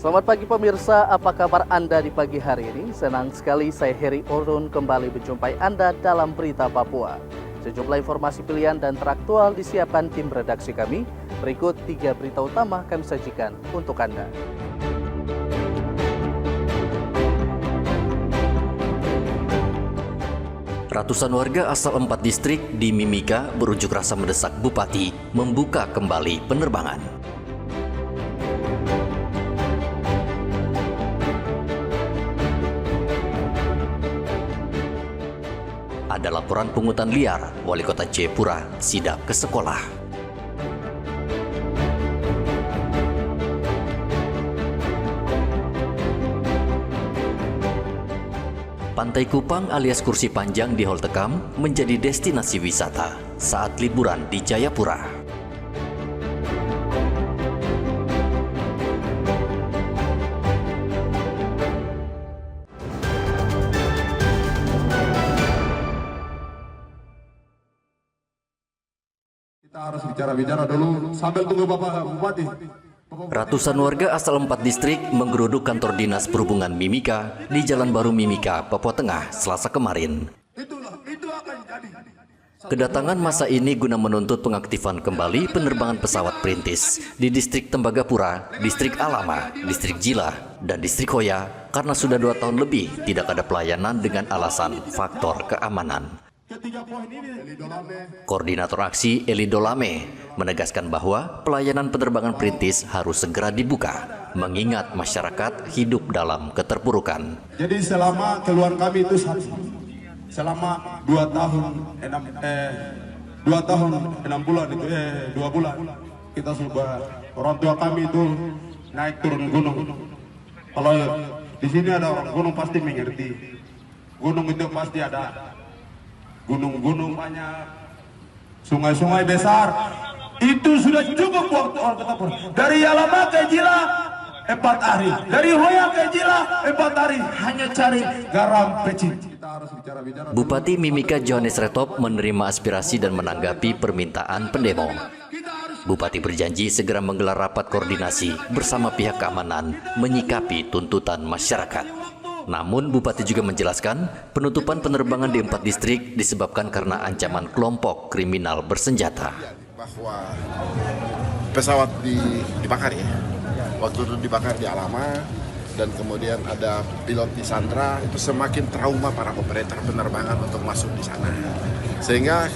Selamat pagi pemirsa, apa kabar Anda di pagi hari ini? Senang sekali saya Heri Orun kembali menjumpai Anda dalam Berita Papua. Sejumlah informasi pilihan dan teraktual disiapkan tim redaksi kami. Berikut 3 berita utama kami sajikan untuk Anda. Ratusan warga asal 4 distrik di Mimika berunjuk rasa mendesak Bupati membuka kembali penerbangan. Ada laporan pungutan liar, Wali Kota Jayapura sidak ke sekolah. Pantai Kupang alias Kursi Panjang di Holtekam menjadi destinasi wisata saat liburan di Jayapura. Kita harus bicara dulu sambil tunggu Bapak Bupati. Ratusan warga asal 4 distrik menggeruduk kantor Dinas Perhubungan Mimika di Jalan Baru Mimika, Papua Tengah, Selasa kemarin. Itu akan jadi. Kedatangan masa ini guna menuntut pengaktifan kembali penerbangan pesawat perintis di distrik Tembagapura, distrik Alama, distrik Jila, dan distrik Hoya karena sudah 2 tahun lebih tidak ada pelayanan dengan alasan faktor keamanan. Koordinator aksi Eli Dolame menegaskan bahwa pelayanan penerbangan perintis harus segera dibuka, mengingat masyarakat hidup dalam keterpurukan. Jadi selama keluhan kami itu selama 2 tahun 6 bulan itu 2 bulan kita sudah orang tua kami itu naik turun gunung. Kalau di sini ada orang gunung pasti mengerti. Gunung itu pasti ada gunung-gunung banyak, sungai-sungai besar. Itu sudah cukup buat orang ketapur. Dari Alama ke Jila 4 hari, dari Hoya ke Jila 4 hari, hanya cari garam pecin. Bupati Mimika Johannes Retop menerima aspirasi dan menanggapi permintaan pendemo. Bupati berjanji segera menggelar rapat koordinasi bersama pihak keamanan menyikapi tuntutan masyarakat. Namun Bupati juga menjelaskan penutupan penerbangan di 4 distrik disebabkan karena ancaman kelompok kriminal bersenjata. Bahwa pesawat dibakar ya, waktu itu dibakar di Alama dan kemudian ada pilot di Sandra, itu semakin trauma para operator penerbangan untuk masuk di sana. Sehingga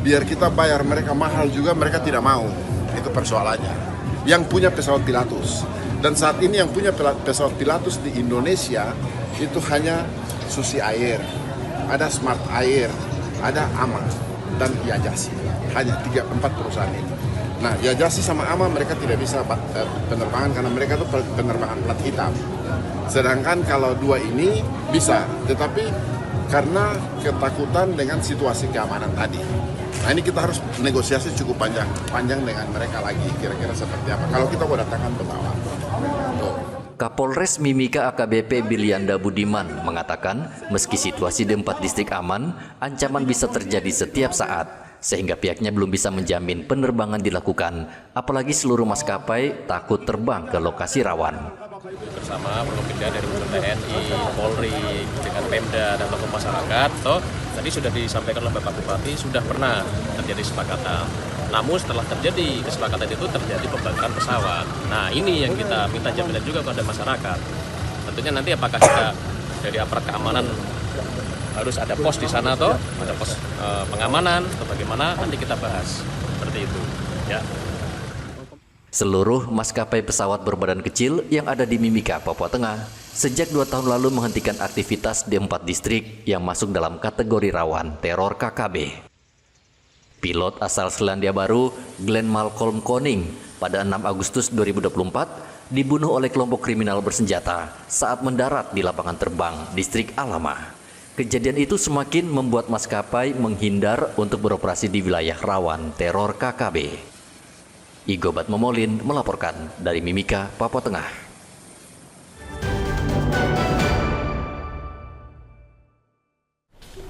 biar kita bayar mereka mahal juga mereka tidak mau, itu persoalannya. Yang punya pesawat Pilatus, dan saat ini yang punya pesawat Pilatus di Indonesia itu hanya Susi Air, ada Smart Air, ada AMA, dan Yajasi. Hanya 3-4 perusahaan itu. Nah, Yajasi sama AMA mereka tidak bisa penerbangan karena mereka itu penerbangan plat hitam. Sedangkan kalau 2 ini bisa, tetapi karena ketakutan dengan situasi keamanan tadi. Nah, ini kita harus negosiasi cukup panjang dengan mereka lagi, kira-kira seperti apa. Kalau kita mau datangkan ke bawah. Kapolres Mimika AKBP Bilianda Budiman mengatakan meski situasi di 4 distrik aman, ancaman bisa terjadi setiap saat, sehingga pihaknya belum bisa menjamin penerbangan dilakukan, apalagi seluruh maskapai takut terbang ke lokasi rawan. Bersama Perlopinda dari unsur TNI, Polri, dengan Pemda dan tokoh masyarakat, tadi sudah disampaikan oleh Bapak Bupati, sudah pernah terjadi kesepakatan. Namun setelah terjadi kesepakatan itu terjadi pembangkitan pesawat. Nah, ini yang kita minta jaminan juga kepada masyarakat. Tentunya nanti apakah kita dari aparat keamanan harus ada pos di sana atau ada pos pengamanan atau bagaimana, nanti kita bahas seperti itu ya. Seluruh maskapai pesawat berbadan kecil yang ada di Mimika, Papua Tengah, sejak 2 tahun lalu menghentikan aktivitas di 4 distrik yang masuk dalam kategori rawan teror KKB. Pilot asal Selandia Baru, Glenn Malcolm Koning, pada 6 Agustus 2024 dibunuh oleh kelompok kriminal bersenjata saat mendarat di lapangan terbang distrik Alama. Kejadian itu semakin membuat maskapai menghindar untuk beroperasi di wilayah rawan teror KKB. Igobat Momolin melaporkan dari Mimika, Papua Tengah.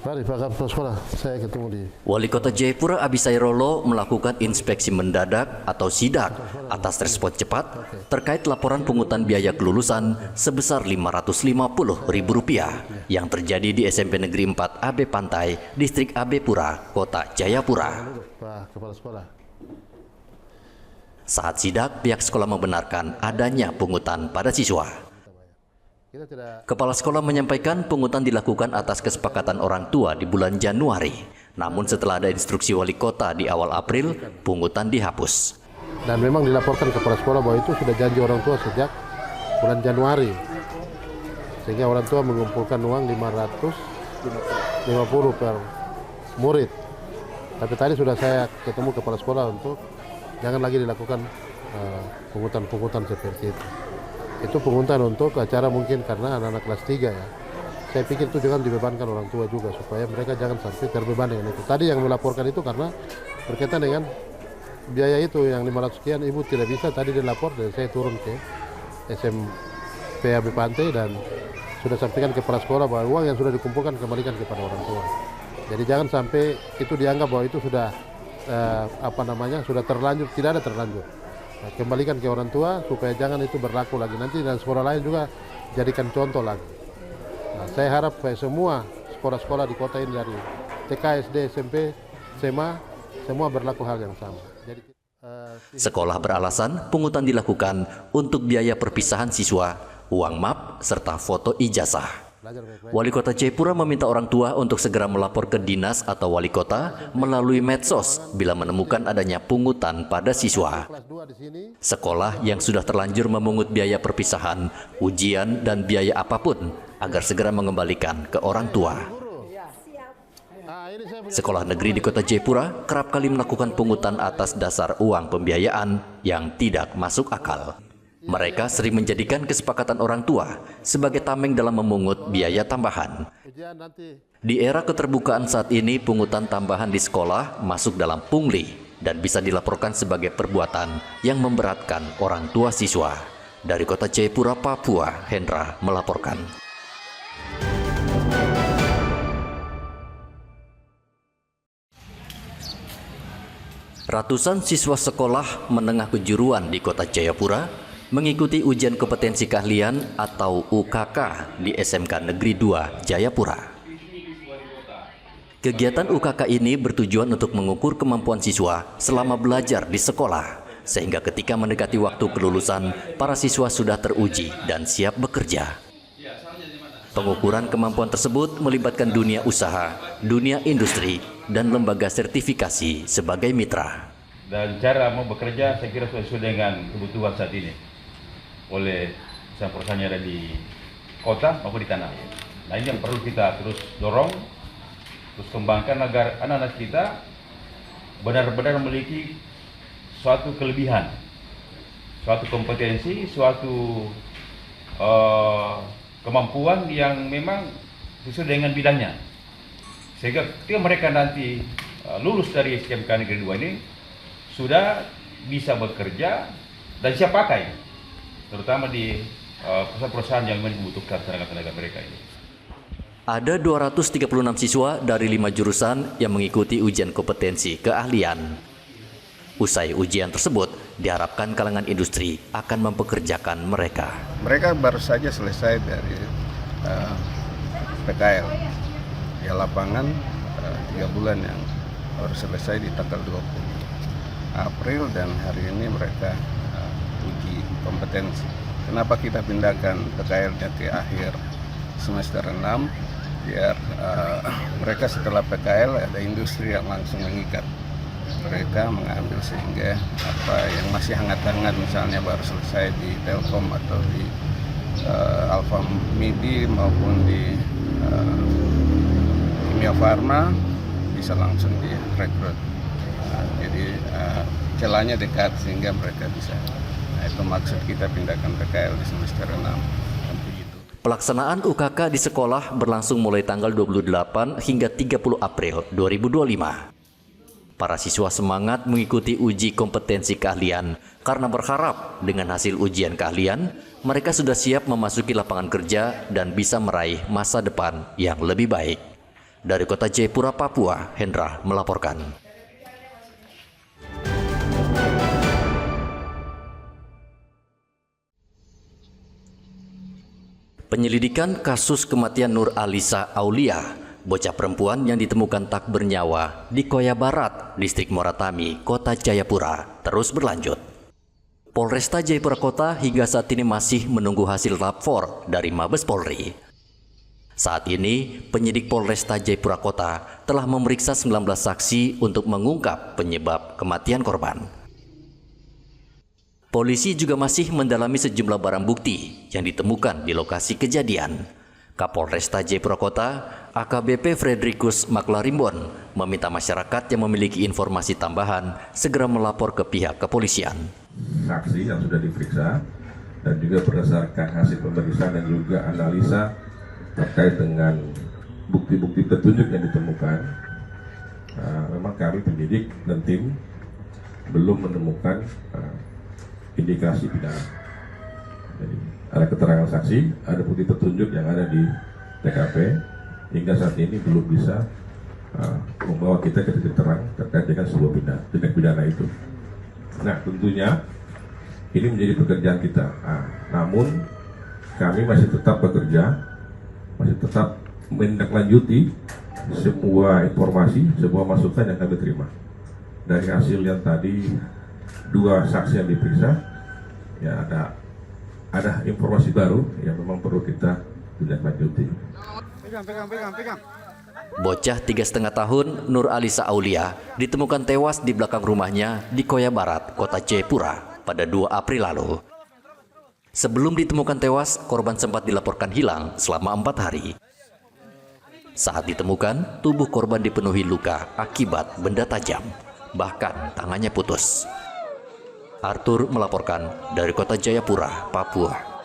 Mari Pak Kepala Sekolah, saya ketemu di... Wali Kota Jayapura Abisai Rolo melakukan inspeksi mendadak atau sidak atas respon cepat terkait laporan pungutan biaya kelulusan sebesar Rp550.000 yang terjadi di SMP Negeri 4 AB Pantai, Distrik AB Pura, Kota Jayapura. Pak Kepala Sekolah. Saat sidak, pihak sekolah membenarkan adanya pungutan pada siswa. Kita tidak... Kepala sekolah menyampaikan pungutan dilakukan atas kesepakatan orang tua di bulan Januari. Namun setelah ada instruksi wali kota di awal April, pungutan dihapus. Dan memang dilaporkan kepala sekolah bahwa itu sudah janji orang tua sejak bulan Januari. Sehingga orang tua mengumpulkan uang 550 per murid. Tapi tadi sudah saya ketemu kepala sekolah untuk jangan lagi dilakukan pungutan-pungutan seperti itu. Itu pungutan untuk acara mungkin karena anak-anak kelas 3 ya. Saya pikir itu jangan dibebankan orang tua juga supaya mereka jangan sampai terbeban dengan itu. Tadi yang melaporkan itu karena berkaitan dengan biaya itu yang 500 sekian ibu tidak bisa, tadi dia lapor dan saya turun ke SMP AB Pantai dan sudah sampaikan ke kepala sekolah bahwa uang yang sudah dikumpulkan kembalikan kepada orang tua. Jadi jangan sampai itu dianggap bahwa itu sudah sudah terlanjur, tidak ada terlanjur. Nah, kembalikan ke orang tua supaya jangan itu berlaku lagi nanti dan sekolah lain juga jadikan contoh lagi. Nah, saya harap semua sekolah-sekolah di kota ini dari TK, SD, SMP, SMA semua berlaku hal yang sama. Jadi, Sekolah beralasan pungutan dilakukan untuk biaya perpisahan siswa, uang map, serta foto ijazah. Wali Kota Jayapura meminta orang tua untuk segera melapor ke dinas atau wali kota melalui medsos bila menemukan adanya pungutan pada siswa. Sekolah yang sudah terlanjur memungut biaya perpisahan, ujian, dan biaya apapun agar segera mengembalikan ke orang tua. Sekolah negeri di Kota Jayapura kerap kali melakukan pungutan atas dasar uang pembiayaan yang tidak masuk akal. Mereka sering menjadikan kesepakatan orang tua sebagai tameng dalam memungut biaya tambahan. Di era keterbukaan saat ini, pungutan tambahan di sekolah masuk dalam pungli dan bisa dilaporkan sebagai perbuatan yang memberatkan orang tua siswa. Dari Kota Jayapura, Papua, Hendra melaporkan. Ratusan siswa sekolah menengah kejuruan di Kota Jayapura mengikuti ujian kompetensi keahlian atau UKK di SMK Negeri 2 Jayapura. Kegiatan UKK ini bertujuan untuk mengukur kemampuan siswa selama belajar di sekolah, sehingga ketika mendekati waktu kelulusan, para siswa sudah teruji dan siap bekerja. Pengukuran kemampuan tersebut melibatkan dunia usaha, dunia industri, dan lembaga sertifikasi sebagai mitra. Dan cara mau bekerja saya kira sesuai dengan kebutuhan saat ini oleh perusahaan yang ada di kota maupun di tanah. Nah, ini yang perlu kita terus dorong, terus kembangkan agar anak-anak kita benar-benar memiliki suatu kelebihan, suatu kompetensi, suatu kemampuan yang memang sesuai dengan bidangnya. Sehingga ketika mereka nanti lulus dari SMK Negeri 2 ini sudah bisa bekerja dan siap pakai, terutama di perusahaan-perusahaan yang membutuhkan tenaga-tenaga mereka ini. Ada 236 siswa dari 5 jurusan yang mengikuti ujian kompetensi keahlian. Usai ujian tersebut, diharapkan kalangan industri akan mempekerjakan mereka. Mereka baru saja selesai dari PKL. Di lapangan 3 bulan yang baru selesai di tanggal 20 April dan hari ini mereka uji kompetensi. Kenapa kita pindahkan PKL-nya ke akhir semester 6? Biar mereka setelah PKL ada industri yang langsung mengikat mereka mengambil, sehingga apa yang masih hangat-hangat misalnya baru selesai di Telkom atau di Alfa Midi maupun di Kimia Farma bisa langsung direkrut. Jadi celahnya dekat sehingga mereka bisa. Nah, itu maksud kita pindahkan PKL di semester 6. Pelaksanaan UKK di sekolah berlangsung mulai tanggal 28 hingga 30 April 2025. Para siswa semangat mengikuti uji kompetensi keahlian karena berharap dengan hasil ujian keahlian, mereka sudah siap memasuki lapangan kerja dan bisa meraih masa depan yang lebih baik. Dari kota Jayapura, Papua, Hendra melaporkan. Penyelidikan kasus kematian Nur Alisa Aulia, bocah perempuan yang ditemukan tak bernyawa di Koya Barat, distrik Moratami, kota Jayapura, terus berlanjut. Polresta Jayapura Kota hingga saat ini masih menunggu hasil lab 4 dari Mabes Polri. Saat ini, penyidik Polresta Jayapura Kota telah memeriksa 19 saksi untuk mengungkap penyebab kematian korban. Polisi juga masih mendalami sejumlah barang bukti yang ditemukan di lokasi kejadian. Kapolresta Jayapura Kota, AKBP Frederikus Maklarimbon, meminta masyarakat yang memiliki informasi tambahan segera melapor ke pihak kepolisian. Saksi yang sudah diperiksa dan juga berdasarkan hasil pemeriksaan dan juga analisa terkait dengan bukti-bukti petunjuk yang ditemukan, memang kami penyidik dan tim belum menemukan indikasi pidana. Jadi ada keterangan saksi, ada bukti petunjuk yang ada di TKP, hingga saat ini belum bisa membawa kita ke titik terang terkait dengan sebuah tindak pidana itu. Nah, tentunya ini menjadi pekerjaan kita. Namun kami masih tetap bekerja, masih tetap menindaklanjuti semua informasi, semua masukan yang kami terima. Dari hasil yang tadi 2 saksi yang diperiksa, ya ada informasi baru yang memang perlu kita tindak-lanjuti. Bocah 3,5 tahun Nur Alisa Aulia ditemukan tewas di belakang rumahnya di Koya Barat, kota Jayapura pada 2 April lalu. Sebelum ditemukan tewas, korban sempat dilaporkan hilang selama 4 hari. Saat ditemukan, tubuh korban dipenuhi luka akibat benda tajam, bahkan tangannya putus. Arthur melaporkan dari kota Jayapura, Papua.